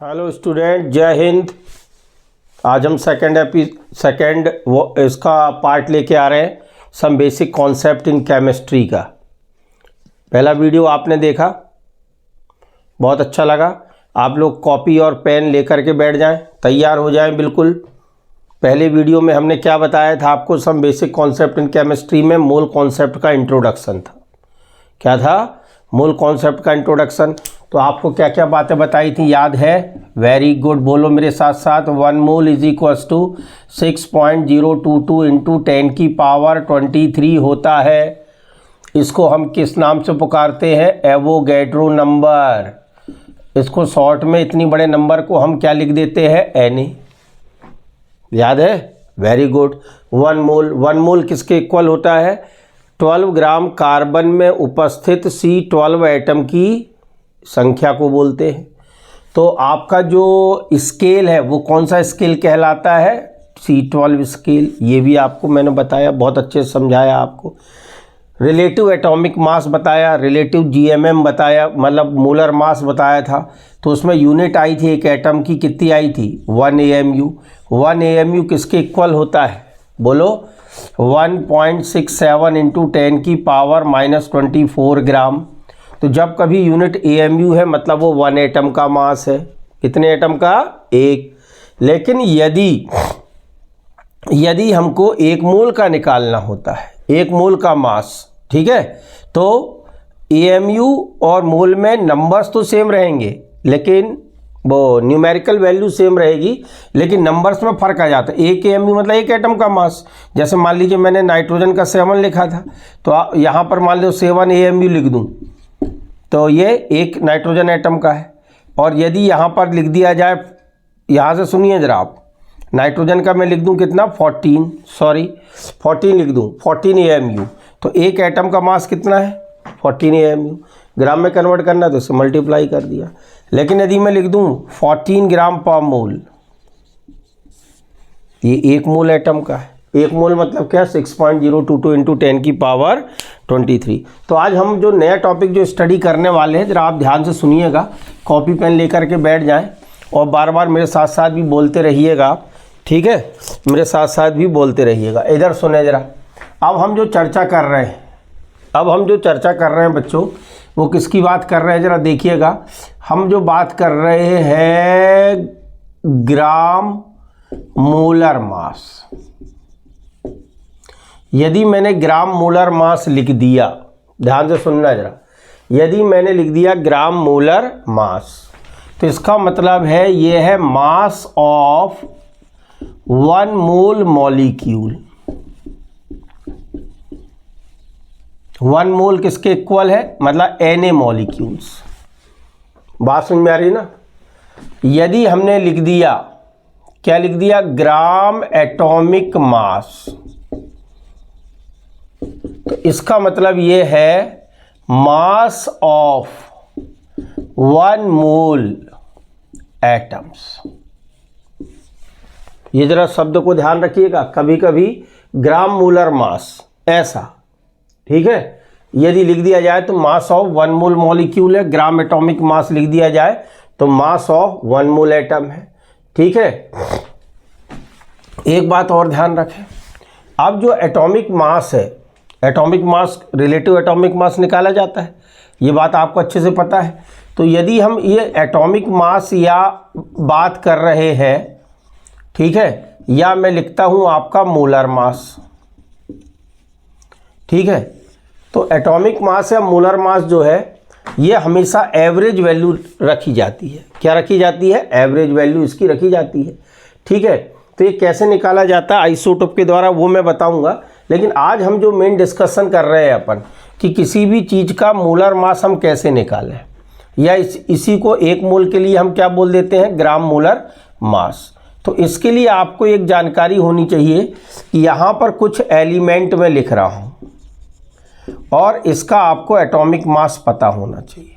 Hello student, जय हिंद। आज हम सेकेंड इसका पार्ट लेके आ रहे हैं, some basic concept in chemistry का। पहला वीडियो आपने देखा, बहुत अच्छा लगा। आप लोग कॉपी और पेन लेकर के बैठ जाएं, तैयार हो जाएं बिल्कुल। पहले वीडियो में हमने क्या बताया था आपको, some basic concept in chemistry में मोल कॉन्सेप्ट का इंट्रोडक्शन था। क्या था? मोल कॉन्सेप्ट का इंट्रोडक्शन। तो आपको क्या क्या बातें बताई थी, याद है? वेरी गुड, बोलो मेरे साथ साथ। 1 mole is equals to 6.022 into 10 की पावर 23 होता है। इसको हम किस नाम से पुकारते हैं? Avogadro number. इसको शॉर्ट में इतनी बड़े नंबर को हम क्या लिख देते हैं? Na। याद है? Very good. 1 मोल किसके इक्वल होता है? 12 ग्राम कार्बन में उपस्थित C12 एटम की संख्या को बोलते हैं। तो आपका जो स्केल है वो कौन सा स्केल कहलाता है? C12 scale. ये भी आपको मैंने बताया, बहुत अच्छे से समझाया आपको। रिलेटिव एटॉमिक मास बताया, रिलेटिव GMM बताया, मतलब मोलर मास बताया था। तो उसमें यूनिट आई थी एक एटम की, कितनी आई थी? 1 AMU। 1 AMU किसके इक्वल होता है? बोलो। 1.67 इंटू 10 की पावर -24 ग्राम। तो जब कभी यूनिट AMU है मतलब वो 1 एटम का मास है। कितने एटम का? एक। लेकिन यदि हमको 1 मोल का निकालना होता है, 1 मोल का मास, ठीक है, तो AMU और मोल में नंबर्स तो सेम रहेंगे, लेकिन वो न्यूमेरिकल वैल्यू सेम रहेगी, लेकिन नंबर्स में फ़र्क आ जाता है। 1 AMU मतलब 1 एटम का मास। जैसे मान लीजिए मैंने नाइट्रोजन का 7 लिखा था, तो यहाँ पर मान लो 7 AMU लिख दूँ, तो ये एक नाइट्रोजन एटम का है। और यदि यहाँ पर लिख दिया जाए, यहाँ से सुनिए ज़रा आप, नाइट्रोजन का मैं लिख दूँ कितना? 14 लिख दूँ, 14 AMU। तो एक एटम का मास कितना है? 14 AMU। ग्राम में कन्वर्ट करना तो इसे मल्टीप्लाई कर दिया। लेकिन यदि मैं लिख दूँ 14 ग्राम पर मोल, ये 1 मोल एटम का है। 1 मोल मतलब क्या? 6.022 इंटू 10 की पावर 23। तो आज हम जो नया टॉपिक जो स्टडी करने वाले हैं, जरा आप ध्यान से सुनिएगा, कॉपी पेन लेकर के बैठ जाएं और बार बार मेरे साथ साथ भी बोलते रहिएगा, ठीक है? मेरे साथ साथ भी बोलते रहिएगा। इधर सुने ज़रा। अब हम जो चर्चा कर रहे हैं बच्चों, वो किसकी बात कर रहे हैं ज़रा देखिएगा। हम जो बात कर रहे हैं ग्राम मोलर मास। यदि मैंने ग्राम मोलर मास लिख दिया, ध्यान से सुनना जरा, यदि मैंने लिख दिया ग्राम मोलर मास, तो इसका मतलब है ये है मास ऑफ 1 मोल मॉलिक्यूल। 1 मोल किसके इक्वल है? मतलब Na मॉलिक्यूल्स। बात समझ में आ रही ना? यदि हमने लिख दिया, क्या लिख दिया? ग्राम एटॉमिक मास, तो इसका मतलब ये है मास ऑफ 1 मोल एटम्स। ये जरा शब्द को ध्यान रखिएगा, कभी कभी ग्राम मोलर मास ऐसा, ठीक है, यदि लिख दिया जाए तो मास ऑफ 1 मोल मॉलिक्यूल है। ग्राम एटॉमिक मास लिख दिया जाए तो मास ऑफ 1 मोल एटम है, ठीक है। एक बात और ध्यान रखें, अब जो एटॉमिक मास है, atomic mass, relative atomic mass निकाला जाता है, ये बात आपको अच्छे से पता है। तो यदि हम ये एटॉमिक मास या बात कर रहे हैं, ठीक है, या मैं लिखता हूं आपका मोलर मास, ठीक है, तो एटॉमिक मास या मोलर मास जो है ये हमेशा एवरेज वैल्यू रखी जाती है। क्या रखी जाती है? एवरेज वैल्यू इसकी रखी जाती है, ठीक है। तो ये कैसे निकाला जाता है आइसोटोप के द्वारा, वो मैं बताऊंगा। लेकिन आज हम जो मेन डिस्कशन कर रहे हैं अपन, कि किसी भी चीज़ का मोलर मास हम कैसे निकालें, या इसी को 1 मोल के लिए हम क्या बोल देते हैं? ग्राम मोलर मास। तो इसके लिए आपको एक जानकारी होनी चाहिए कि यहाँ पर कुछ एलिमेंट में लिख रहा हूँ और इसका आपको एटॉमिक मास पता होना चाहिए।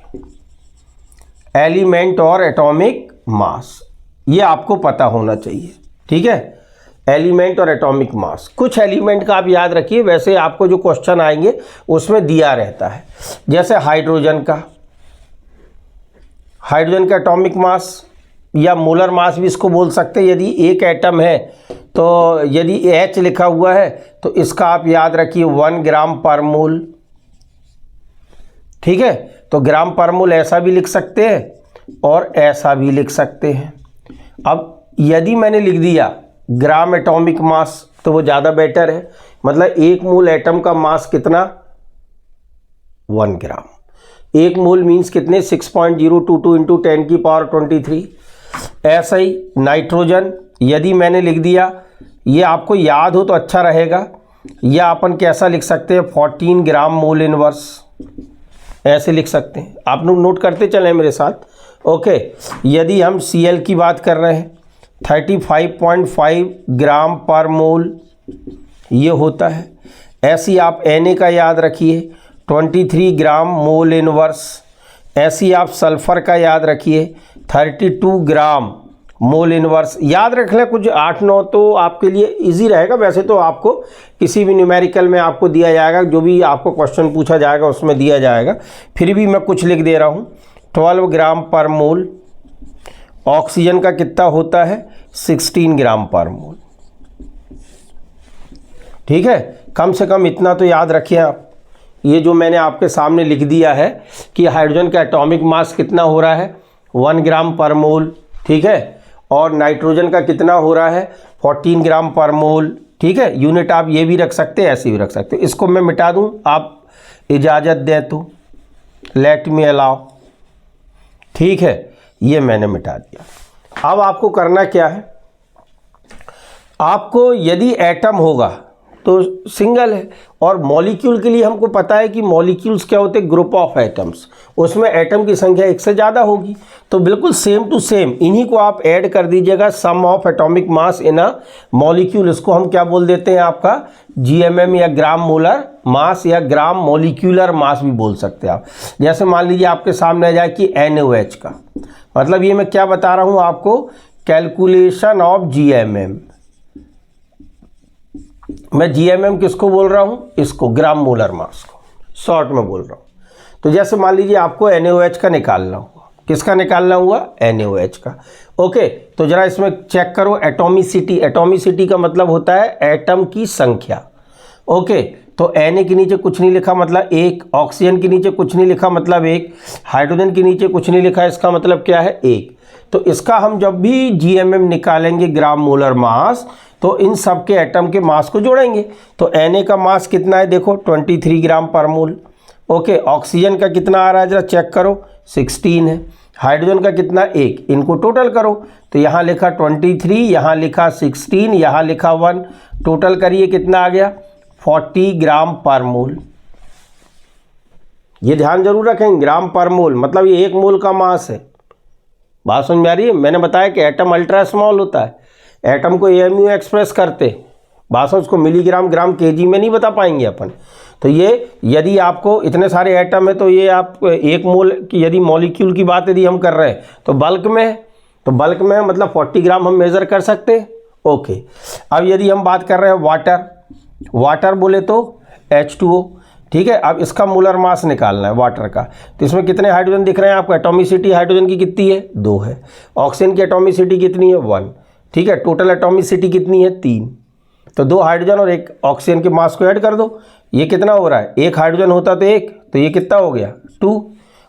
एलिमेंट और एटॉमिक मास ये आपको पता होना चाहिए, ठीक है। एलिमेंट और एटॉमिक मास, कुछ एलिमेंट का आप याद रखिए, वैसे आपको जो क्वेश्चन आएंगे उसमें दिया रहता है। जैसे हाइड्रोजन का एटॉमिक मास या मोलर मास भी इसको बोल सकते हैं। यदि एक एटम है तो यदि H लिखा हुआ है तो इसका आप याद रखिए 1 ग्राम पर मोल। ठीक है, तो ग्राम पर मोल ऐसा भी लिख सकते हैं और ऐसा भी लिख सकते हैं। अब यदि मैंने लिख दिया ग्राम एटॉमिक मास तो वो ज़्यादा बेटर है। मतलब एक मोल एटम का मास कितना, 1 ग्राम। एक मोल मीन्स कितने, 6.022 इंटू 10 की पावर 23। ऐसा ही नाइट्रोजन यदि मैंने लिख दिया, ये आपको याद हो तो अच्छा रहेगा, या अपन कैसा लिख सकते हैं 14 ग्राम मोल इनवर्स, ऐसे लिख सकते हैं। आप लोग नोट करते चलें मेरे साथ। ओके, यदि हम Cl की बात कर रहे हैं 35.5 ग्राम पर मोल ये होता है। ऐसी आप Na का याद रखिए 23 ग्राम मोल इनवर्स। ऐसी आप सल्फर का याद रखिए 32 ग्राम मोल इनवर्स। याद रख लें कुछ 8-9 तो आपके लिए इजी रहेगा। वैसे तो आपको किसी भी न्यूमेरिकल में आपको दिया जाएगा, जो भी आपको क्वेश्चन पूछा जाएगा उसमें दिया जाएगा, फिर भी मैं कुछ लिख दे रहा हूँ। 12 ग्राम पर मोल। ऑक्सीजन का कितना होता है, 16 ग्राम पर मोल। ठीक है, कम से कम इतना तो याद रखिए आप। ये जो मैंने आपके सामने लिख दिया है कि हाइड्रोजन का एटॉमिक मास कितना हो रहा है, 1 ग्राम पर मोल। ठीक है, और नाइट्रोजन का कितना हो रहा है, 14 ग्राम पर मोल। ठीक है, यूनिट आप ये भी रख सकते हैं, ऐसे भी रख सकते हैं। इसको मैं मिटा दूं, आप इजाज़त दें तो, लेट मी अलाउ। ठीक है, ये मैंने मिटा दिया। अब आपको करना क्या है, आपको यदि एटम होगा तो सिंगल है, और मॉलिक्यूल के लिए हमको पता है कि मॉलिक्यूल्स क्या होते हैं, ग्रुप ऑफ एटम्स। उसमें एटम की संख्या एक से ज़्यादा होगी, तो बिल्कुल सेम टू सेम इन्हीं को आप ऐड कर दीजिएगा। Sum of atomic mass in a molecule, इसको हम क्या बोल देते हैं, आपका GMM या ग्राम मोलर मास या ग्राम मॉलिक्यूलर मास भी बोल सकते हैं आप। जैसे मान लीजिए आपके सामने आ जाए कि NaOH का, मतलब ये मैं क्या बता रहा हूँ आपको, कैलकुलेशन ऑफ GMM। मैं GMM किसको बोल रहा हूँ, इसको ग्राम मोलर मास को शॉर्ट में बोल रहा हूँ। तो जैसे मान लीजिए आपको NaOH का निकालना हुआ, किसका निकालना हुआ, NaOH का। ओके, तो जरा इसमें चेक करो एटॉमिसिटी। एटॉमिसिटी का मतलब होता है एटम की संख्या। ओके, तो Na के नीचे कुछ नहीं लिखा मतलब 1, ऑक्सीजन के नीचे कुछ नहीं लिखा मतलब 1, हाइड्रोजन के नीचे कुछ नहीं लिखा, इसका मतलब क्या है, 1। तो इसका हम जब भी GMM निकालेंगे ग्राम मोलर मास, तो इन सब के एटम के मास को जोड़ेंगे। तो Na का मास कितना है, देखो 23 ग्राम पर मोल। ओके, ऑक्सीजन का कितना आ रहा है, जरा चेक करो, 16 है। हाइड्रोजन का कितना, 1। इनको टोटल करो, तो यहाँ लिखा 23, यहाँ लिखा 16, यहाँ लिखा 1। टोटल करिए कितना आ गया, 40 ग्राम पर मोल। ये ध्यान जरूर रखें, ग्राम पर मोल मतलब ये 1 मोल का मास है। बात समझ में आ रही है। मैंने बताया कि एटम अल्ट्रा स्मॉल होता है, एटम को AMU एक्सप्रेस करते, बात उसको मिलीग्राम ग्राम केजी में नहीं बता पाएंगे अपन। तो ये यदि आपको इतने सारे एटम है तो ये आप 1 मोल की यदि मॉलिक्यूल की बात यदि हम कर रहे हैं तो बल्क में है, तो बल्क में मतलब 40 ग्राम हम मेज़र कर सकते हैं। ओके, अब यदि हम बात कर रहे हैं वाटर, वाटर बोले तो H2O। ठीक है, अब इसका मोलर मास निकालना है वाटर का, तो इसमें कितने हाइड्रोजन दिख रहे हैं आपको, एटॉमिसिटी हाइड्रोजन की कितनी है, 2 है। ऑक्सीजन की एटॉमिसिटी कितनी है, 1। ठीक है, टोटल एटॉमिसिटी कितनी है, 3। तो 2 हाइड्रोजन और 1 ऑक्सीजन के मास को ऐड कर दो, ये कितना हो रहा है, 1 हाइड्रोजन होता तो 1, तो ये कितना हो गया, 2।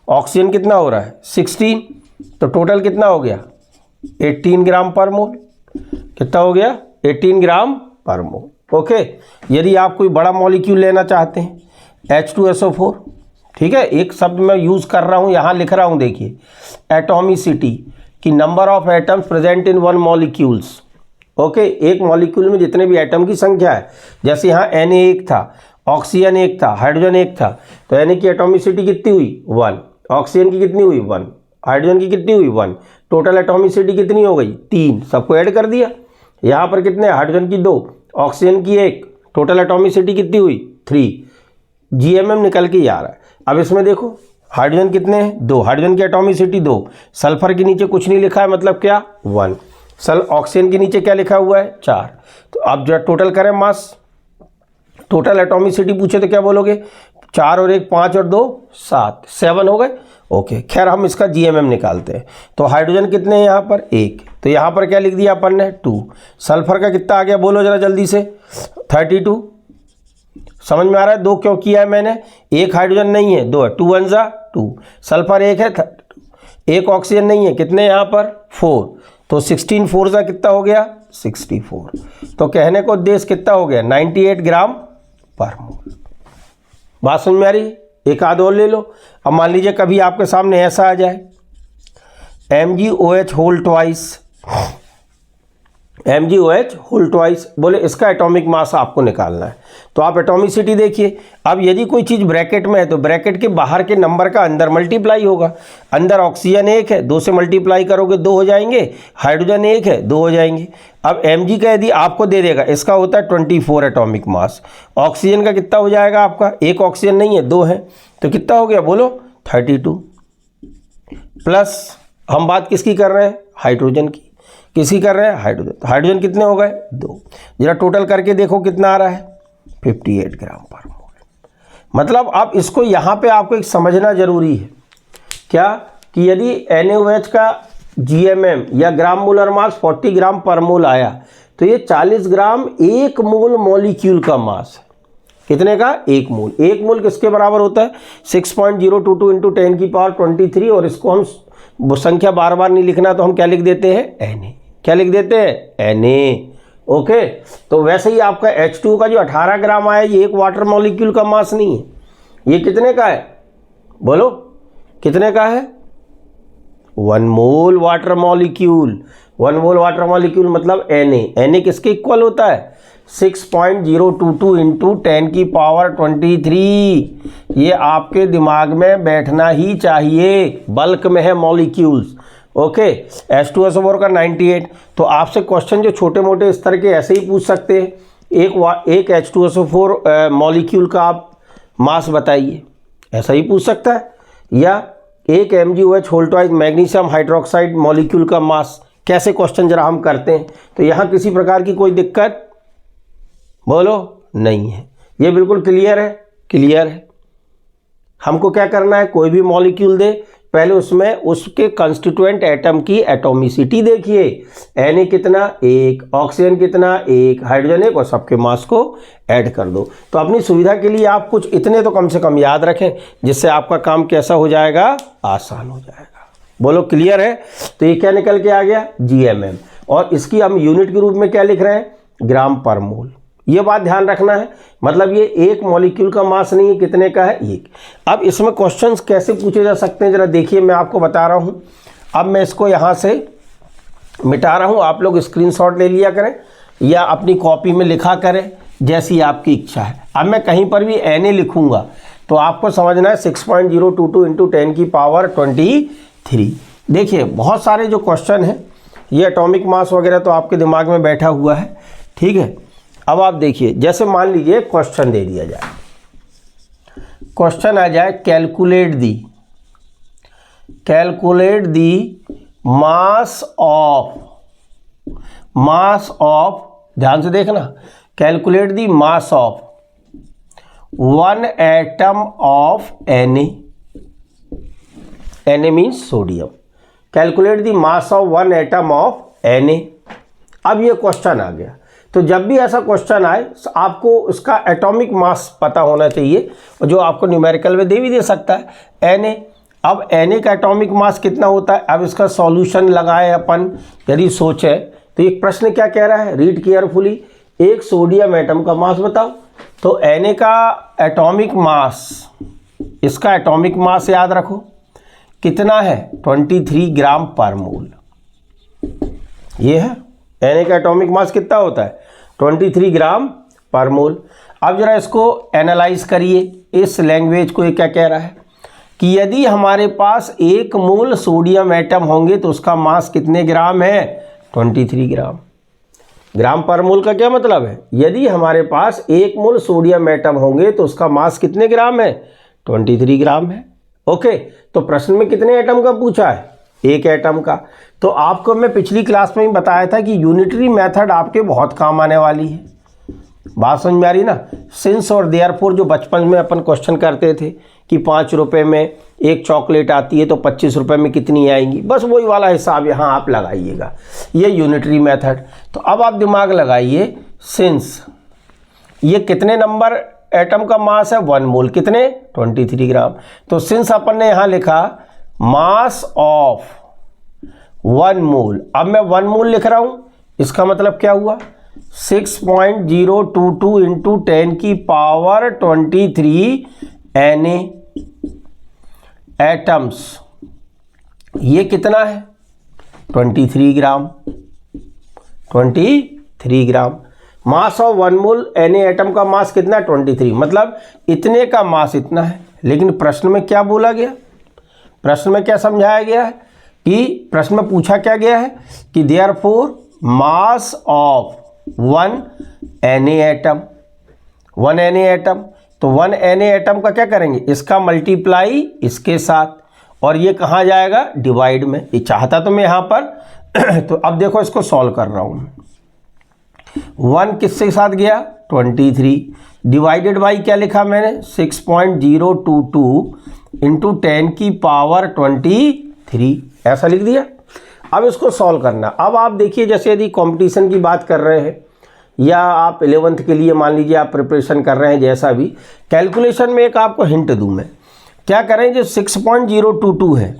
ऑक्सीजन कितना हो रहा है, 16, तो टोटल कितना हो गया, 18 ग्राम पर मोल। कितना हो गया, 18 ग्राम पर मोल। ओके, यदि आप कोई बड़ा मॉलिक्यूल लेना चाहते हैं, H2SO4। ठीक है, एक शब्द मैं यूज़ कर रहा हूँ, यहाँ लिख रहा हूँ, देखिए एटॉमिसिटी कि number of atoms present in 1 molecules. Okay, एक मॉलिक्यूल में जितने भी एटम की संख्या है, जैसे यहाँ Na 1 था, ऑक्सीजन 1 था, हाइड्रोजन 1 था, तो Na की एटॉमिसिटी कितनी हुई, 1। ऑक्सीजन की कितनी हुई, 1। हाइड्रोजन की कितनी हुई, 1। टोटल एटॉमिसिटी कितनी हो गई, 3। सबको ऐड कर दिया। यहाँ पर कितने, हाइड्रोजन की 2, ऑक्सीजन की 1, टोटल एटॉमिसिटी कितनी हुई, 3। GMM निकल के ही आ रहा है। अब इसमें देखो हाइड्रोजन कितने हैं, 2, हाइड्रोजन की एटॉमिसिटी 2, सल्फर के नीचे कुछ नहीं लिखा है मतलब क्या, 1। ऑक्सीजन के नीचे क्या लिखा हुआ है, 4। तो अब जो टोटल करें मास, टोटल एटॉमिसिटी पूछे तो क्या बोलोगे, 4 और 1 5 और 2 7, 7 हो गए। ओके, खैर हम इसका GMM निकालते हैं। तो हाइड्रोजन कितने हैं यहाँ पर? 1। तो यहाँ पर क्या लिख दिया अपन ने? 2। सल्फर का कितना आ गया बोलो जरा जल्दी से? 32। समझ में आ रहा है? 2 क्यों किया है मैंने? एक हाइड्रोजन नहीं है, 2 है। 2 1 जा 2। सल्फर 1 है, 1 ऑक्सीजन नहीं है, कितने यहाँ पर? 4। तो 16 4 जा कितना हो गया? 64। तो कहने को उद्देश्य कितना हो गया? 98 ग्राम पर मोल। बात समझ में आ रही है? एक आध और ले लो। अब मान लीजिए कभी आपके सामने ऐसा आ जाए MgOH whole twice, MgOH whole twice, बोले इसका एटॉमिक मास आपको निकालना है। तो आप एटॉमिसिटी देखिए। अब यदि कोई चीज़ ब्रैकेट में है तो ब्रैकेट के बाहर के नंबर का अंदर मल्टीप्लाई होगा। अंदर ऑक्सीजन 1 है, 2 से मल्टीप्लाई करोगे 2 हो जाएंगे, हाइड्रोजन 1 है 2 हो जाएंगे। अब Mg का यदि आपको दे देगा, इसका होता है 24 एटॉमिक मास। ऑक्सीजन का कितना हो जाएगा आपका? 1 ऑक्सीजन नहीं है 2 है, तो कितना हो गया बोलो? 32। प्लस हम बात किसकी कर रहे हैं? हाइड्रोजन की। किसकी कर रहे हैं? हाइड्रोजन। तो हाइड्रोजन कितने हो गए? 2। जरा टोटल करके देखो कितना आ रहा है? 58 ग्राम पर मोल। मतलब अब इसको यहाँ पे आपको एक समझना जरूरी है क्या, कि यदि NaOH का GMM या ग्राम मोलर मास 40 ग्राम पर मोल आया तो ये 40 ग्राम 1 मोल मॉलिक्यूल का मास है। कितने का? 1 मोल। 1 मोल किसके बराबर होता है? 6.022 इंटू 10 की पावर 23। और इसको हम वो संख्या बार बार नहीं लिखना तो हम क्या लिख देते हैं? Na। क्या लिख देते हैं? Na। ओके, तो वैसे ही आपका H2 का जो 18 ग्राम आया ये एक वाटर मॉलिक्यूल का मास नहीं है। ये कितने का है बोलो? कितने का है? 1 मोल वाटर मॉलिक्यूल। 1 मोल वाटर मॉलिक्यूल मतलब Na किसके इक्वल होता है? 6.022 इंटू 10 की पावर 23। ये आपके दिमाग में बैठना ही चाहिए, बल्क में है मॉलिक्यूल्स। ओके, H2SO4 का 98। तो आपसे क्वेश्चन जो छोटे मोटे इस तरह के ऐसे ही पूछ सकते हैं, एक H2SO4 मॉलिक्यूल का आप मास बताइए, ऐसा ही पूछ सकता है। या एक MgOH whole twice magnesium hydroxide molecule का मास, कैसे क्वेश्चन जरा हम करते हैं। तो यहाँ किसी प्रकार की कोई दिक्कत बोलो नहीं है, ये बिल्कुल क्लियर है। क्लियर है। हमको क्या करना है? कोई भी मॉलिक्यूल दे, पहले उसमें उसके कंस्टिट्यूएंट एटम की एटॉमिसिटी देखिए। Na कितना? 1, ऑक्सीजन कितना? 1, हाइड्रोजन 1, और सबके मास को ऐड कर दो। तो अपनी सुविधा के लिए आप कुछ इतने तो कम से कम याद रखें, जिससे आपका काम कैसा हो जाएगा? आसान हो जाएगा। बोलो क्लियर है? तो ये क्या निकल के आ गया? GMM। और इसकी हम यूनिट के रूप में क्या लिख रहे हैं? ग्राम पर मोल। ये बात ध्यान रखना है। मतलब ये एक मॉलिक्यूल का मास नहीं है, कितने का है? 1। अब इसमें क्वेश्चंस कैसे पूछे जा सकते हैं जरा देखिए, मैं आपको बता रहा हूँ। अब मैं इसको यहाँ से मिटा रहा हूँ, आप लोग स्क्रीनशॉट ले लिया करें या अपनी कॉपी में लिखा करें, जैसी आपकी इच्छा है। अब मैं कहीं पर भी Na लिखूँगा तो आपको समझना है 6.022 इंटू 10 की पावर 23। देखिए बहुत सारे जो क्वेश्चन हैं ये एटॉमिक मास वगैरह तो आपके दिमाग में बैठा हुआ है, ठीक है। अब आप देखिए, जैसे मान लीजिए क्वेश्चन दे दिया जाए, क्वेश्चन आ जाए कैलकुलेट दी मास ऑफ, ध्यान से देखना, calculate the mass of 1 atom of Na means sodium. Calculate the mass of 1 atom of Na। अब ये क्वेश्चन आ गया, तो जब भी ऐसा क्वेश्चन आए आपको उसका एटॉमिक मास पता होना चाहिए, और जो आपको न्यूमेरिकल में दे सकता है Na। अब Na का एटॉमिक मास कितना होता है? अब इसका सॉल्यूशन लगाए अपन, यदि सोचे तो एक प्रश्न क्या कह रहा है, रीड केयरफुली, एक सोडियम एटम का मास बताओ। तो Na का एटॉमिक मास, इसका एटॉमिक मास याद रखो कितना है? 23 ग्राम पर मोल। ये है Na का एटॉमिक मास कितना होता है? 23 ग्राम पर मोल। अब जरा इसको एनालाइज करिए, इस लैंग्वेज को ये क्या कह रहा है कि यदि हमारे पास 1 मोल सोडियम एटम होंगे तो उसका मास कितने ग्राम है? 23 ग्राम। ग्राम पर मोल का क्या मतलब है? यदि हमारे पास 1 मोल सोडियम एटम होंगे तो उसका मास कितने ग्राम है? 23 ग्राम है। ओके, तो प्रश्न में कितने एटम का पूछा है? 1 एटम का। तो आपको मैं पिछली क्लास में ही बताया था कि यूनिटरी मेथड आपके बहुत काम आने वाली है। बात समझ में आ रही ना। सिंस और देयरफॉर जो बचपन में अपन क्वेश्चन करते थे कि 5 रुपये में एक चॉकलेट आती है तो 25 रुपये में कितनी आएंगी, बस वही वाला हिसाब यहाँ आप लगाइएगा, ये यूनिटरी मेथड। तो अब आप दिमाग लगाइए, सिंस ये कितने नंबर एटम का मास है, 1 मोल, कितने 23 ग्राम। तो सिंस अपन ने यहाँ लिखा मास ऑफ 1 मोल, अब मैं 1 मोल लिख रहा हूँ, इसका मतलब क्या हुआ 6.022 इंटू 10 की पावर 23 Na एटम्स, ये कितना है 23 gram, 23 gram. Mass of 1 mole Na atom का मास कितना है 23, मतलब इतने का मास इतना है। लेकिन प्रश्न में क्या बोला गया, प्रश्न में क्या समझाया गया है कि प्रश्न में पूछा क्या गया है कि therefore mass of 1 Na atom, 1 Na atom, तो 1 Na एटम का क्या करेंगे, इसका मल्टीप्लाई इसके साथ, और ये कहाँ जाएगा डिवाइड में। ये चाहता तो मैं यहाँ पर तो अब देखो इसको सॉल्व कर रहा हूँ, 1 किसके साथ गया 23, डिवाइडेड बाई क्या लिखा मैंने 6.022 इंटू 10 की पावर 23, ऐसा लिख दिया। अब इसको सॉल्व करना। अब आप देखिए, जैसे यदि कंपटीशन की बात कर रहे हैं या आप 11th के लिए मान लीजिए आप प्रिपरेशन कर रहे हैं, जैसा भी कैलकुलेशन में एक आपको हिंट दूं मैं, क्या करें, जो 6.022 है,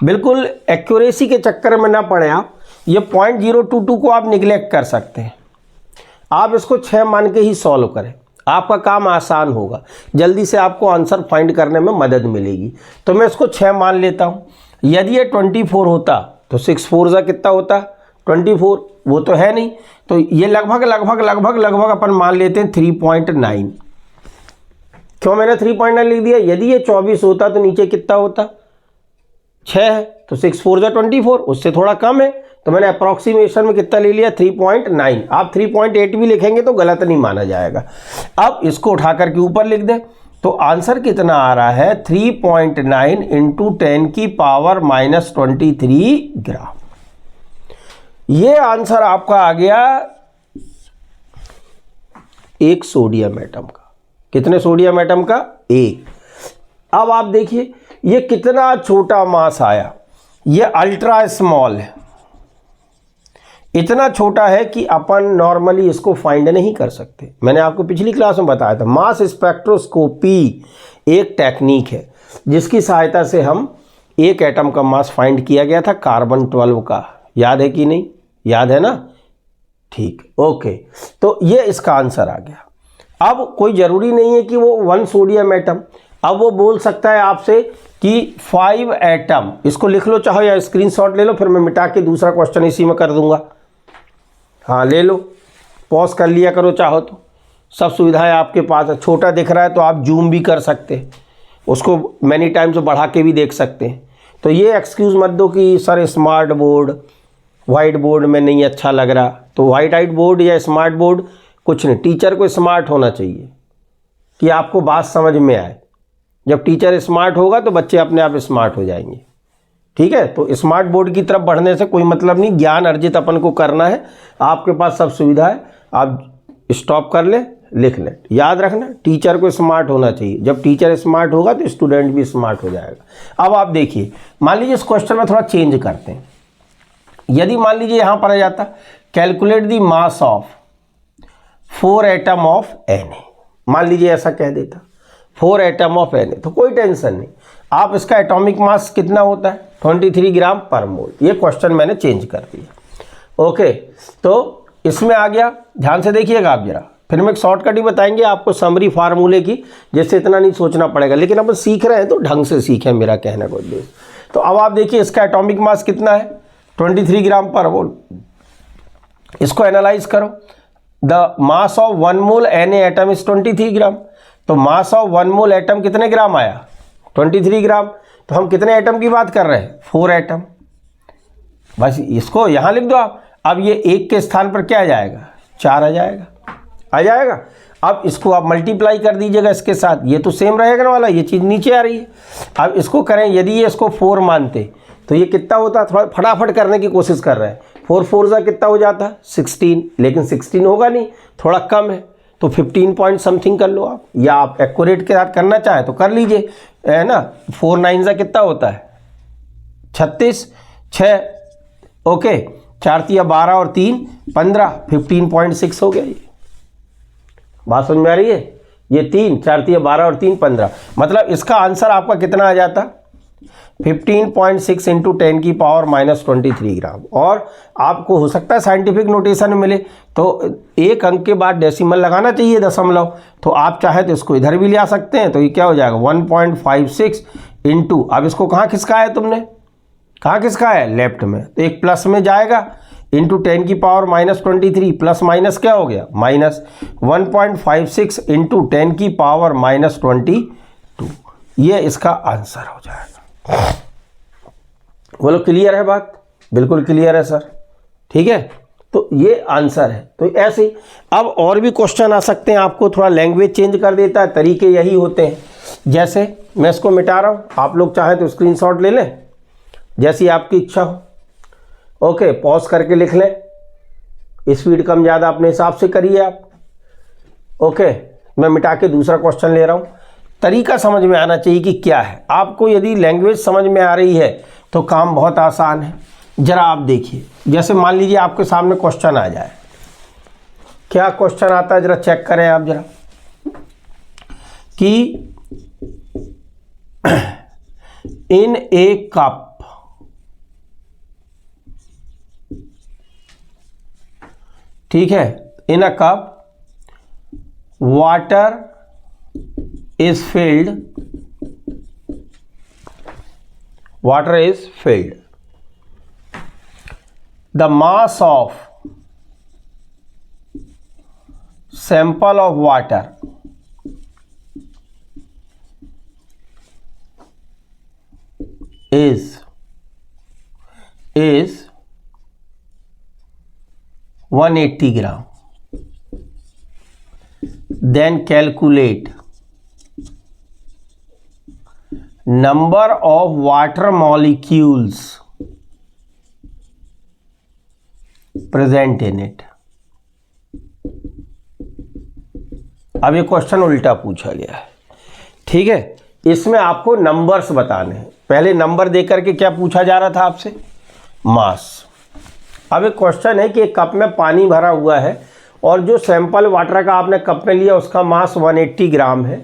बिल्कुल एक्यूरेसी के चक्कर में ना पड़े आप, ये 0.022 को आप निगलेक्ट कर सकते हैं, आप इसको 6 मान के ही सॉल्व करें, आपका काम आसान होगा, जल्दी से आपको आंसर फाइंड करने में मदद मिलेगी। तो मैं इसको 6 मान लेता हूँ। यदि ये 24 होता तो 6 4 जा कितना होता 24, वो तो है नहीं, तो ये लगभग अपन मान लेते हैं 3.9। क्यों मैंने 3.9 लिख दिया, यदि ये 24 होता तो नीचे कितना होता 6 है, तो 6 4 जा 24, उससे थोड़ा कम है, तो मैंने अप्रॉक्सीमेशन में कितना ले लिया 3.9। आप 3.8 भी लिखेंगे तो गलत नहीं माना जाएगा। अब इसको उठा करके ऊपर लिख दें, तो आंसर कितना आ रहा है 3.9 इंटू 10 की पावर -23 ग्राम। ये आंसर आपका आ गया एक सोडियम एटम का। कितने सोडियम एटम का, एक। अब आप देखिए ये कितना छोटा मास आया, ये अल्ट्रा स्मॉल है, इतना छोटा है कि अपन नॉर्मली इसको फाइंड नहीं कर सकते। मैंने आपको पिछली क्लास में बताया था, मास स्पेक्ट्रोस्कोपी एक टेक्निक है जिसकी सहायता से हम एक एटम का मास फाइंड किया गया था कार्बन 12 का, याद है कि नहीं, याद है ना, ठीक, ओके। तो ये इसका आंसर आ गया। अब कोई ज़रूरी नहीं है कि वो 1 सोडियम एटम, अब वो बोल सकता है आपसे कि 5 एटम, इसको लिख लो चाहो या स्क्रीनशॉट ले लो, फिर मैं मिटा के दूसरा क्वेश्चन इसी में कर दूंगा। हाँ ले लो, पॉज कर लिया करो चाहो तो, सब सुविधाएं आपके पास है। छोटा दिख रहा है तो आप जूम भी कर सकते हैं, उसको मैनी टाइम्स बढ़ा के भी देख सकते हैं। तो ये एक्सक्यूज़ मत दो कि sir smart board white board में नहीं अच्छा लग रहा, तो वाइट बोर्ड या स्मार्ट बोर्ड कुछ नहीं, टीचर को स्मार्ट होना चाहिए कि आपको बात समझ में आए। जब टीचर स्मार्ट होगा तो बच्चे अपने आप स्मार्ट हो जाएंगे, ठीक है। तो स्मार्ट बोर्ड की तरफ बढ़ने से कोई मतलब नहीं, ज्ञान अर्जित अपन को करना है, आपके पास सब सुविधा है, आप स्टॉप कर ले, लिख ले, याद रखना टीचर को स्मार्ट होना चाहिए। जब टीचर स्मार्ट होगा तो स्टूडेंट भी स्मार्ट हो जाएगा। अब आप देखिए, मान लीजिए इस क्वेश्चन में थोड़ा चेंज करते हैं। यदि मान लीजिए यहाँ पर आ जाता calculate the mass of 4 atom of Na, मान लीजिए ऐसा कह देता 4 एटम ऑफ Na, तो कोई टेंशन नहीं, आप इसका एटॉमिक मास कितना होता है 23 ग्राम पर मोल। ये क्वेश्चन मैंने चेंज कर दिया, ओके। तो इसमें आ गया, ध्यान से देखिएगा आप जरा, फिर हम एक शॉर्टकट ही बताएंगे आपको समरी फार्मूले की, जिससे इतना नहीं सोचना पड़ेगा, लेकिन अपन सीख रहे हैं तो ढंग से सीखें, मेरा कहने का उद्देश्य। तो अब आप देखिए इसका एटॉमिक मास कितना है 23 ग्राम पर मोल। इसको एनालाइज करो, the mass of 1 mole Na atom is 23 ग्राम, तो मास ऑफ 1 मोल एटम कितने ग्राम आया 23 ग्राम। तो हम कितने एटम की बात कर रहे हैं 4 एटम, बस इसको यहाँ लिख दो आप। अब ये 1 के स्थान पर क्या आ जाएगा 4 आ जाएगा। अब इसको आप मल्टीप्लाई कर दीजिएगा इसके साथ, ये तो सेम रहेगा ना वाला, ये चीज़ नीचे आ रही है। अब इसको करें, यदि ये इसको 4 मानते तो ये कितना होता, थोड़ा फटाफट करने की कोशिश कर रहे हैं, 4 4 जा कितना हो जाता है 16, लेकिन 16 होगा नहीं, थोड़ा कम है, तो 15 पॉइंट समथिंग कर लो आप, या आप एक्यूरेट के साथ करना चाहें तो कर लीजिए, है ना। 4 9 जा कितना होता है 36, 6 ओके, 4 तिया 12 और 3 15, 15.6 हो गया। ये बात समझ में आ रही है? ये 3 4 तिया 12 और 3 15, मतलब इसका आंसर आपका कितना आ जाता 15.6 इंटू 10 की पावर -23 ग्राम। और आपको हो सकता है साइंटिफिक नोटेशन मिले तो एक अंक के बाद डेसिमल लगाना चाहिए दशमलव, तो आप चाहे तो इसको इधर भी ले आ सकते हैं, तो ये क्या हो जाएगा 1.56 इंटू, अब इसको कहाँ खिसका है तुमने, कहाँ किसका है लेफ्ट में, तो एक प्लस में जाएगा इंटू 10 की पावर -23, प्लस माइनस क्या हो गया माइनस 1.56 इंटू 10 की पावर -22, ये इसका आंसर हो जाएगा। बोलो क्लियर है बात? बिल्कुल क्लियर है सर, ठीक है, तो ये आंसर है। तो ऐसे ही अब और भी क्वेश्चन आ सकते हैं, आपको थोड़ा लैंग्वेज चेंज कर देता है, तरीके यही होते हैं। जैसे मैं इसको मिटा रहा हूँ, आप लोग चाहें तो स्क्रीनशॉट ले लें, जैसी आपकी इच्छा हो। ओके, पॉज करके लिख लें, स्पीड कम ज़्यादा अपने हिसाब से करिए आप। ओके, मैं मिटा के दूसरा क्वेश्चन ले रहा हूँ। तरीका समझ में आना चाहिए कि क्या है। आपको यदि लैंग्वेज समझ में आ रही है तो काम बहुत आसान है। जरा आप देखिए, जैसे मान लीजिए आपके सामने क्वेश्चन आ जाए, क्या क्वेश्चन आता है जरा चेक करें आप जरा, कि इन ए कप, ठीक है, in a cup water is filled, water is filled, the mass of sample of water is 180 gram. Then calculate number of water molecules present in it. अब ये क्वेश्चन उल्टा पूछा गया है, ठीक है। इसमें आपको नंबर्स बताने हैं। पहले नंबर देकर के क्या पूछा जा रहा था आपसे, मास। अब एक क्वेश्चन है कि एक कप में पानी भरा हुआ है और जो सैंपल वाटर का आपने कप में लिया उसका मास 180 ग्राम है,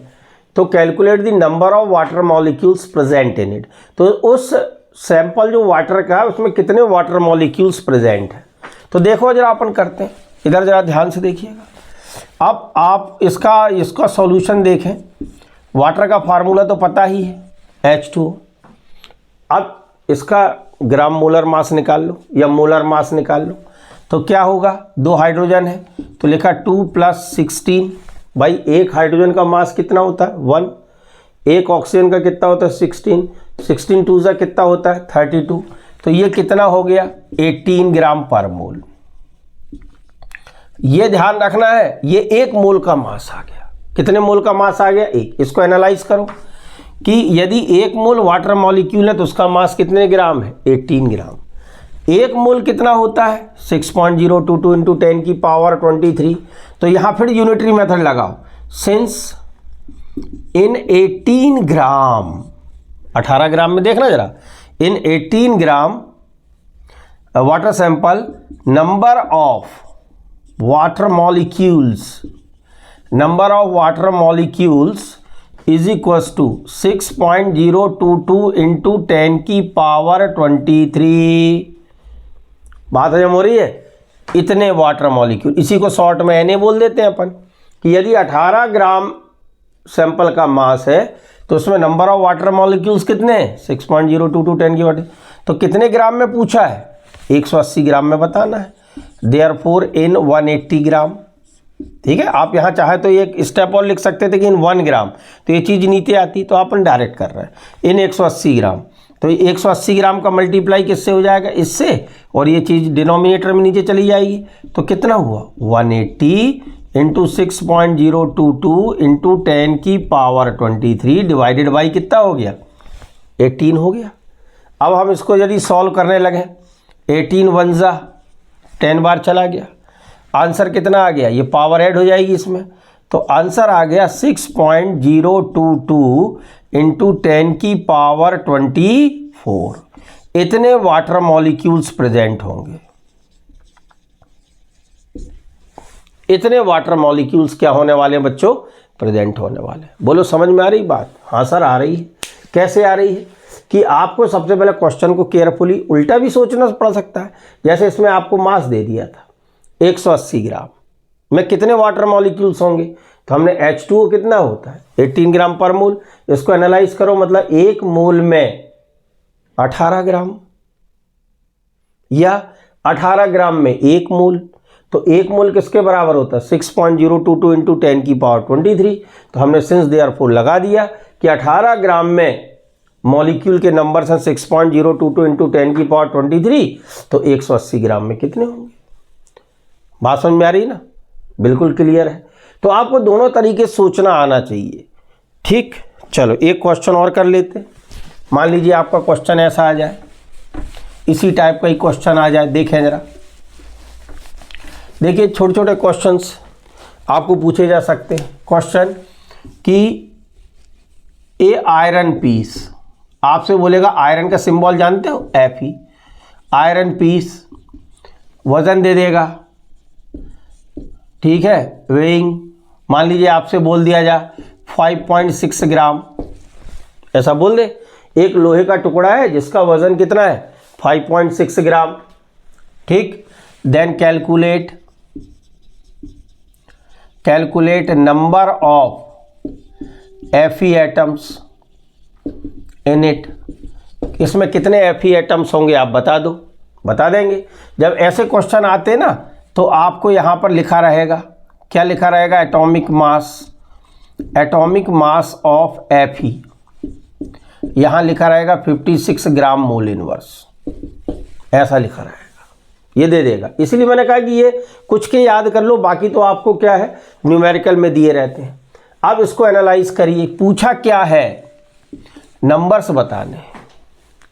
तो calculate the number of water molecules present in it. तो उस सैंपल जो वाटर का है उसमें कितने वाटर मॉलिक्यूल्स प्रेजेंट है। तो देखो जरा अपन करते हैं, इधर जरा ध्यान से देखिएगा। अब आप इसका सॉल्यूशन देखें। वाटर का फार्मूला तो पता ही है H2O। अब इसका ग्राम मोलर मास निकाल लो या मोलर मास निकाल लो, तो क्या होगा, 2 हाइड्रोजन है तो लिखा 2 + 16। भाई एक हाइड्रोजन का मास कितना होता है 1, एक ऑक्सीजन का कितना होता है 16, 16 2 जा कितना होता है 32, तो ये कितना हो गया 18 ग्राम पर मोल। ये ध्यान रखना है, ये 1 मोल का मास आ गया। कितने मोल का मास आ गया 1। इसको एनालाइज करो कि यदि 1 मोल वाटर मॉलिक्यूल है तो उसका मास कितने ग्राम है 18 ग्राम। 1 मोल कितना होता है 6.022 इंटू 10 की पावर 23। तो यहाँ फिर यूनिटरी मेथड लगाओ। सिंस इन 18 ग्राम, 18 ग्राम में देखना जरा, in 18 gram water sample number of water molecules is equals to 6.022 into 10 की पावर 23। बात हजम हो रही है, इतने वाटर मॉलिक्यूल। इसी को शॉर्ट में एन बोल देते हैं अपन, कि यदि 18 ग्राम सैंपल का मास है तो उसमें नंबर ऑफ वाटर मॉलिक्यूल्स कितने हैं 6.022 10 की वाटर। तो कितने ग्राम में पूछा है 180 ग्राम में बताना है। देयरफॉर इन 180 ग्राम, ठीक है। आप यहाँ चाहे तो एक स्टेप और लिख सकते थे कि इन 1 ग्राम, तो ये चीज़ नीचे आती, तो अपन डायरेक्ट कर रहे हैं इन 180 ग्राम। तो 180 ग्राम का मल्टीप्लाई किससे हो जाएगा इससे, और ये चीज़ डिनोमिनेटर में नीचे चली जाएगी। तो कितना हुआ 180 इंटू 6.022 इंटू 10 की पावर 23 डिवाइडेड बाई कितना हो गया 18 हो गया। अब हम इसको यदि सॉल्व करने लगे, 18 1 जा 10 बार चला गया। आंसर कितना आ गया, ये पावर ऐड हो जाएगी इसमें, तो आंसर आ गया 6.022 इंटू 10 की पावर 24। इतने वाटर मॉलिक्यूल्स प्रेजेंट होंगे। इतने वाटर मॉलिक्यूल्स क्या होने वाले हैं बच्चों, प्रेजेंट होने वाले। बोलो समझ में आ रही बात? हाँ सर आ रही है। कैसे आ रही है कि आपको सबसे पहले क्वेश्चन को केयरफुली उल्टा भी सोचना पड़ सकता है। जैसे इसमें आपको मास दे दिया था 180 ग्राम में कितने वाटर मॉलिक्यूल्स होंगे, तो हमने H2O कितना होता है 18 ग्राम पर मोल। इसको एनालाइज करो, मतलब एक मोल में 18 ग्राम या 18 ग्राम में एक मोल, तो एक मोल किसके बराबर होता है 6.022 इंटू 10 की पावर 23। तो हमने सिंस देयरफॉर लगा दिया कि 18 ग्राम में मॉलिक्यूल के नंबर हैं 6.022 इंटू 10 की पावर 23, तो 180 ग्राम में कितने होंगे। बात समझ में आ रही ना, बिल्कुल क्लियर है। तो आपको दोनों तरीके सोचना आना चाहिए, ठीक। चलो एक क्वेश्चन और कर लेते हैं। मान लीजिए आपका क्वेश्चन ऐसा आ जाए, इसी टाइप का ही क्वेश्चन आ जाए, देखें जरा। देखिए छोटे छोटे क्वेश्चंस आपको पूछे जा सकते हैं। क्वेश्चन कि ए आयरन पीस, आपसे बोलेगा आयरन का सिंबल जानते हो Fe, आयरन पीस वजन दे देगा, ठीक है। वेइंग मान लीजिए आपसे बोल दिया जा 5.6 ग्राम, ऐसा बोल दे। एक लोहे का टुकड़ा है जिसका वजन कितना है 5.6 ग्राम, ठीक। Then calculate number of Fe atoms in it. इसमें कितने Fe एटम्स होंगे आप बता दो, बता देंगे। जब ऐसे क्वेश्चन आते हैं ना तो आपको यहाँ पर लिखा रहेगा, क्या लिखा रहेगा, एटॉमिक मास ऑफ Fe। यहाँ लिखा रहेगा 56 ग्राम मोल इनवर्स, ऐसा लिखा रहेगा, ये दे देगा। इसलिए मैंने कहा कि ये कुछ के याद कर लो, बाकी तो आपको क्या है न्यूमेरिकल में दिए रहते हैं। अब इसको एनालाइज करिए, पूछा क्या है, नंबर्स बताने हैं।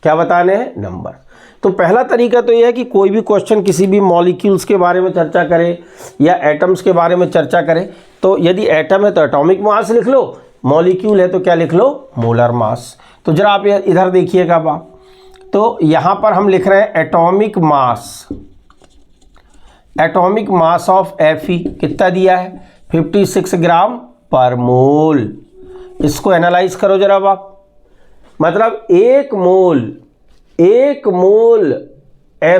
क्या बताने हैं, नंबर। तो पहला तरीका तो यह है कि कोई भी क्वेश्चन किसी भी मॉलिक्यूल्स के बारे में चर्चा करे या एटम्स के बारे में चर्चा करे, तो यदि एटम है तो एटॉमिक मास लिख लो, मॉलिक्यूल है तो क्या लिख लो, मोलर मास। तो जरा आप इधर देखिएगा आप, तो यहाँ पर हम लिख रहे हैं एटॉमिक मास ऑफ Fe कितना दिया है 56 ग्राम पर मोल। इसको एनालाइज करो जरा आप, मतलब एक मोल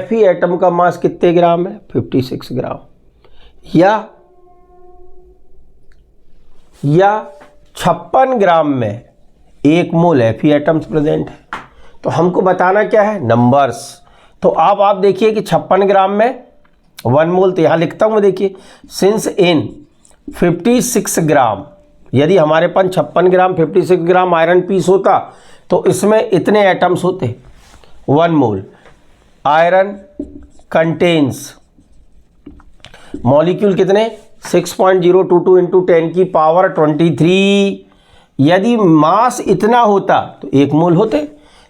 Fe एटम का मास कितने ग्राम है 56 ग्राम, या 56 ग्राम में एक मोल Fe एटम्स प्रेजेंट है। तो हमको बताना क्या है, नंबर्स। तो अब आप देखिए कि 56 ग्राम में 1 मोल, तो यहाँ लिखता हूँ मैं, देखिए सिंस इन 56 ग्राम, यदि हमारे पास 56 ग्राम 56 ग्राम आयरन पीस होता तो इसमें इतने एटम्स होते 1 मोल। आयरन कंटेन्स मॉलिक्यूल कितने 6.022 इंटू 10 की पावर 23। यदि मास इतना होता तो 1 मोल होते,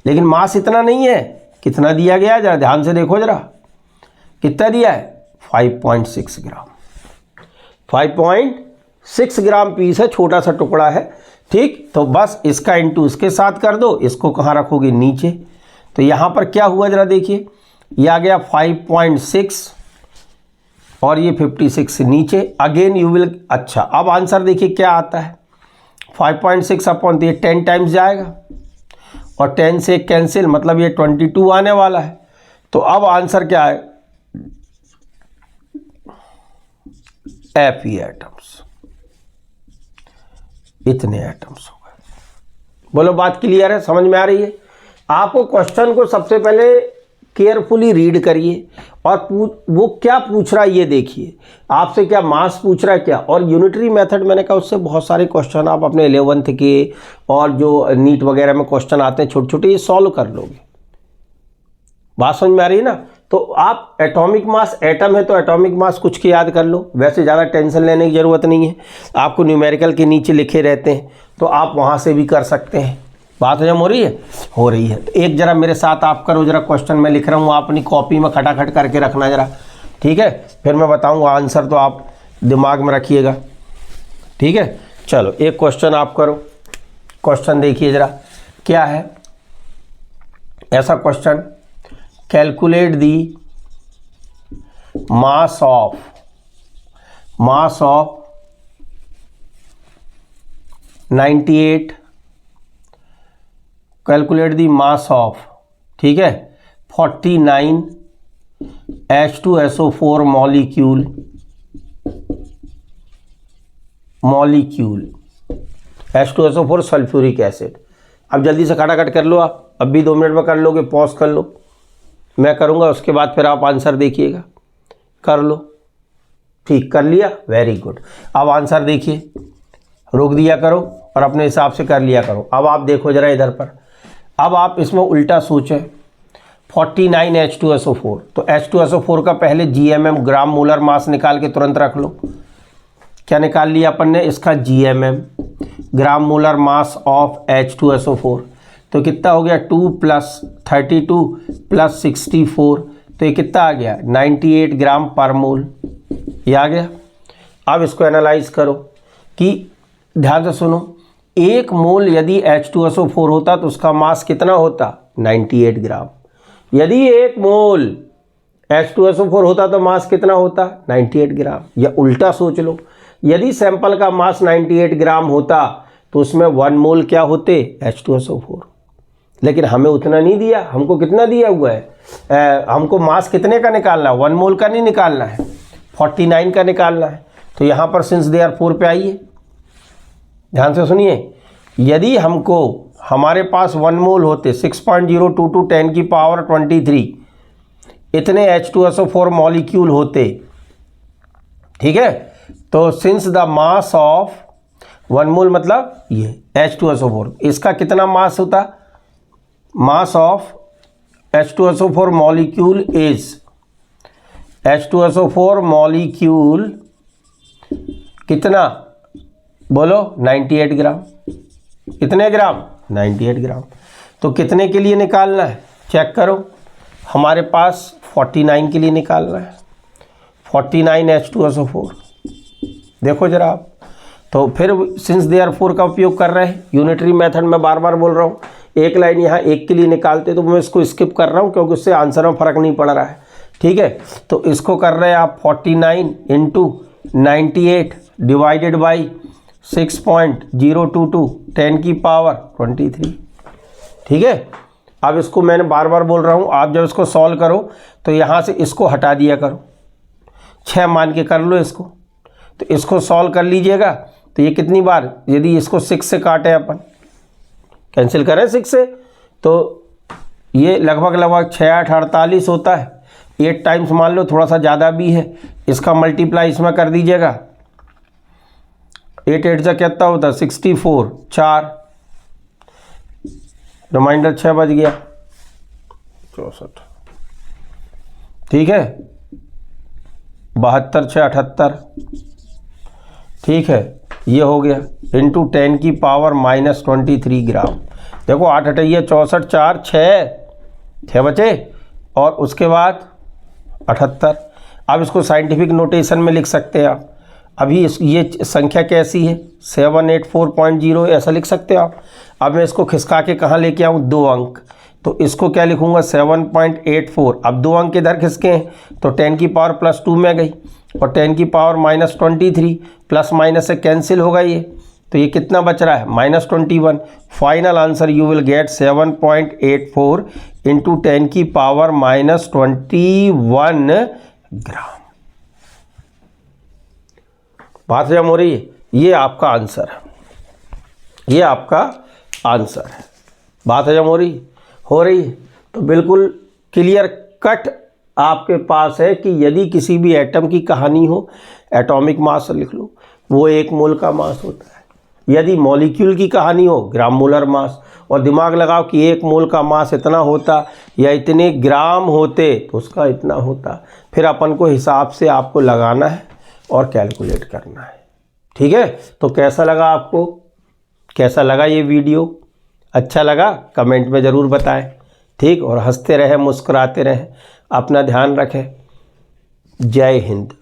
लेकिन मास इतना नहीं है। कितना दिया गया है जरा ध्यान से देखो जरा, कितना दिया है 5.6 ग्राम। 5.6 ग्राम पीस है, छोटा सा टुकड़ा है, ठीक। तो बस इसका इंटू इसके साथ कर दो, इसको कहाँ रखोगे, नीचे। तो यहाँ पर क्या हुआ जरा देखिए, ये आ गया 5.6 और ये 56 नीचे, अगेन यू विल। अच्छा अब आंसर देखिए क्या आता है, 5.6 अपॉन 10 टाइम्स जाएगा और 10 से कैंसिल, मतलब ये 22 आने वाला है। तो अब आंसर क्या है, Fe एटम्स, इतने एटम्स हो गए। बोलो बात क्लियर है, समझ में आ रही है। आपको क्वेश्चन को सबसे पहले केयरफुली रीड करिए और वो क्या पूछ रहा है ये देखिए, आपसे क्या मास पूछ रहा है क्या। और यूनिटरी मेथड मैंने कहा उससे बहुत सारे क्वेश्चन आप अपने 11th के और जो नीट वगैरह में क्वेश्चन आते हैं छोटे छोटे, ये सॉल्व कर लोगे। बात समझ में आ रही है ना। तो आप एटॉमिक मास, एटम है तो एटॉमिक मास कुछ के याद कर लो, वैसे ज़्यादा टेंशन लेने की ज़रूरत नहीं है। आपको न्यूमेरिकल के नीचे लिखे रहते हैं तो आप वहाँ से भी कर सकते हैं। बात हजम हो रही है, हो रही है। तो एक जरा मेरे साथ आप करो जरा, क्वेश्चन मैं लिख रहा हूँ, आप अपनी कॉपी में खटाखट करके रखना जरा। ठीक है, फिर मैं बताऊंगा आंसर, तो आप दिमाग में रखिएगा। ठीक है, चलो एक क्वेश्चन आप करो। क्वेश्चन देखिए ज़रा क्या है। ऐसा question, calculate the mass of 98, calculate the mass of, ठीक है, 49 H2SO4 molecule H2SO4 sulphuric acid. अब जल्दी से खटाखट कर लो, आप अब भी 2 मिनट में कर लोगे, पॉज कर लो, मैं करूँगा उसके बाद फिर आप आंसर देखिएगा। कर लो, ठीक कर लिया, वेरी गुड। अब आंसर देखिए, रोक दिया करो और अपने हिसाब से कर लिया करो। अब आप देखो ज़रा इधर पर, अब आप इसमें उल्टा सोचें। 49 H2SO4, तो H2SO4 का पहले GMM ग्राम मोलर मास निकाल के तुरंत रख लो। क्या निकाल लिया अपन ने? इसका GMM gram molar mass of H2SO4, तो कितना हो गया? 2 + 32 + 64, तो ये कितना आ गया? 98 ग्राम पर मोल। ये आ गया। अब इसको एनालाइज करो कि ध्यान से सुनो, 1 मोल यदि H2SO4 होता तो उसका मास कितना होता? 98 ग्राम। यदि 1 मोल H2SO4 होता तो मास कितना होता? 98 ग्राम। या उल्टा सोच लो, यदि सैंपल का मास 98 ग्राम होता तो उसमें 1 मोल क्या होते? H2SO4। लेकिन हमें उतना नहीं दिया, हमको कितना दिया हुआ है? हमको मास कितने का निकालना है? 1 मोल का नहीं निकालना है, 49 का निकालना है। तो यहाँ पर सिंस देयरफॉर पे आइए, ध्यान से सुनिए। यदि हमको हमारे पास 1 मोल होते, 6.022 10 की पावर 23 इतने H2SO4 मॉलिक्यूल होते, ठीक है, तो सिंस द मास ऑफ 1 मोल मतलब ये H2SO4, इसका कितना मास होता? Mass of H2SO4 molecule is, H2SO4 molecule कितना बोलो? 98 ग्राम। कितने ग्राम? 98 ग्राम। तो कितने के लिए निकालना है? चेक करो, हमारे पास 49 के लिए निकालना है। 49 H2SO4 देखो जरा आप। तो फिर सिंस देयरफॉर का उपयोग कर रहे हैं, यूनिटरी मेथड में बार बार बोल रहा हूँ। एक लाइन यहाँ एक के लिए निकालते तो मैं इसको स्किप कर रहा हूँ क्योंकि उससे आंसर में फ़र्क नहीं पड़ रहा है, ठीक है। तो इसको कर रहे हैं आप 49 × 98 डिवाइडेड बाई 6.022 10 की पावर 23, ठीक है। अब इसको मैंने बार बार बोल रहा हूँ, आप जब इसको सॉल्व करो तो यहाँ से इसको हटा दिया करो, 6 मान के कर लो इसको। तो इसको सॉल्व कर लीजिएगा, तो ये कितनी बार, यदि इसको 6 से काटें अपन, कैंसिल करें 6 से, तो ये लगभग 6 8 48 होता है। 8 टाइम्स मान लो, थोड़ा सा ज़्यादा भी है, इसका मल्टीप्लाई इसमें कर दीजिएगा। 8 8 से कितना होता है? 64, 4 रिमाइंडर 6 बज गया, 64, ठीक है। 72 6 78, ठीक है, ये हो गया इंटू 10 की पावर -23 ग्राम। देखो 8 8 64, 4 6 बचे, और उसके बाद 78। अब इसको साइंटिफिक नोटेशन में लिख सकते हैं आप। अभी ये संख्या कैसी है? 784.0 ऐसा लिख सकते हो आप। अब मैं इसको खिसका के कहाँ लेके आऊँ? 2 अंक, तो इसको क्या लिखूँगा? 7.84। अब 2 अंक इधर खिसके हैं तो 10 की पावर +2 में गई, और 10 की पावर -23, प्लस माइनस से कैंसिल होगा ये, तो ये कितना बच रहा है? -21। Final answer you will get 7.84 × 10 की पावर -21 ग्राम। बात जम हो रही है? ये आपका आंसर है, ये आपका आंसर है। बात हजम हो रही है? तो बिल्कुल क्लियर कट आपके पास है कि यदि किसी भी एटम की कहानी हो, एटॉमिक मास लिख लो, वो 1 मोल का मास होता है। यदि मॉलिक्यूल की कहानी हो, ग्राम मोलर मास, और दिमाग लगाओ कि 1 मोल का मास इतना होता या इतने ग्राम होते तो उसका इतना होता। फिर अपन को हिसाब से आपको लगाना है और कैलकुलेट करना है, ठीक है। तो कैसा लगा आपको? कैसा लगा ये वीडियो? अच्छा लगा? कमेंट में ज़रूर बताएं, ठीक। और हंसते रहें, मुस्कुराते रहें, अपना ध्यान रखें। जय हिंद।